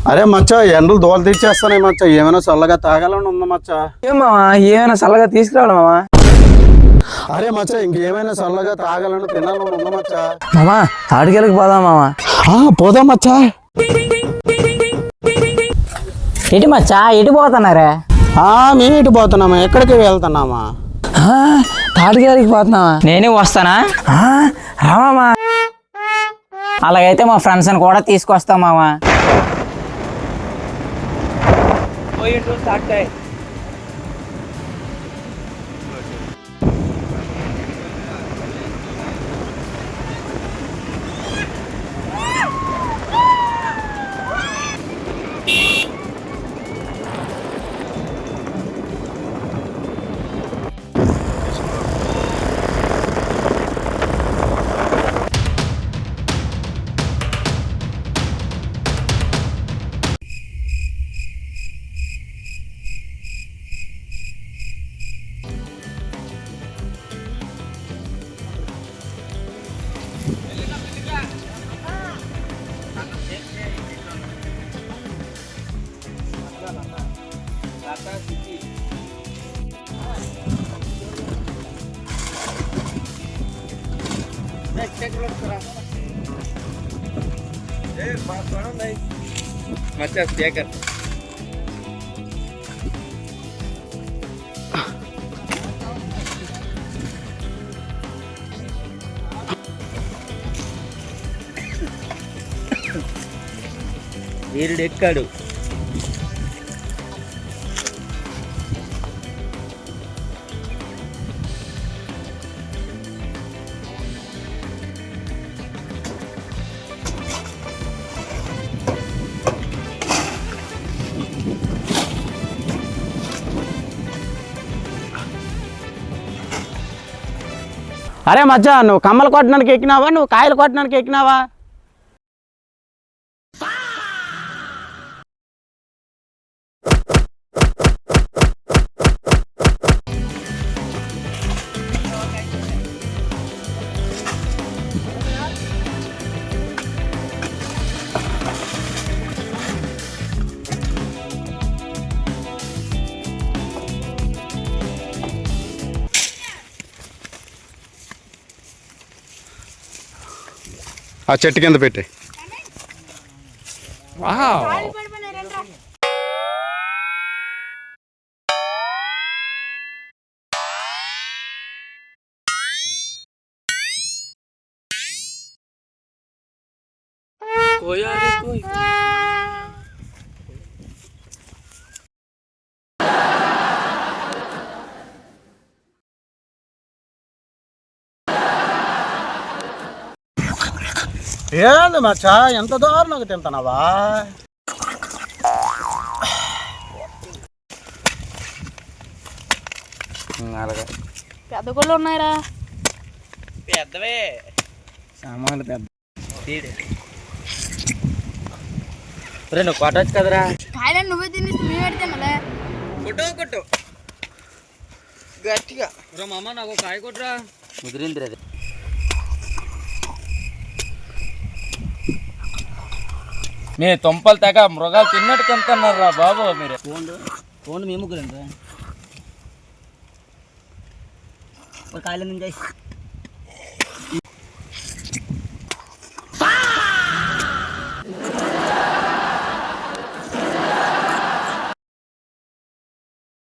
అరే మచ్చ ఎండలు దోలు తెచ్చేస్తున్నాయి మచ్చ, ఏమైనా చల్లగా తాగాలని ఉందా మచ్చ? ఏమావా ఏమైనా చల్లగా తీసుకురావడం మామా? అరే మచ్చ ఇంకేమైనా చల్లగా తాగాలని తినాలని ఉందా మచ్చ? మామా తాడికెళ్ళకి పోదాం మామా. పోదాం మచ్చ. ఎటు మచ్చా ఎటు పోతున్నారా? మేము ఇటు పోతున్నామా, ఎక్కడికి వెళ్తున్నామా? తాడికెళ్ళకి పోతున్నావా? నేనే వస్తానా? రామా. అలాగైతే మా ఫ్రెండ్స్ని కూడా తీసుకొస్తాం మామా. వీరుడెక్కాడు. అరే మచ్చ నువ్వు కమ్మలు కొట్టడానికి ఎక్కినావా, నువ్వు కాయలు కొట్టడానికి ఎక్కినావా? ఆ చెట్టు కింద పెట్టి. ఏంది మచ్చా ఎంత దారుణంగా తింటున్నావా? అలాగే పెద్ద గుళ్ళు ఉన్నాయిరా. పెద్దవే సామాన్లు పెద్ద. నువ్వు కొట్టచ్చు కదరా. కాయలని నువ్వే తినేసి మేము పెడితేనలే. కొట్టు గట్టిగా. మామ నాకు కాయ కొట్టురా. ముదిరింది అది. మీ తుంపలు తెగ మృగాలు తిన్నట్టు తింటున్నారు రా బాబు మీరు. ఫోన్ మీ ముగ్గురండి కాయలు నుంచి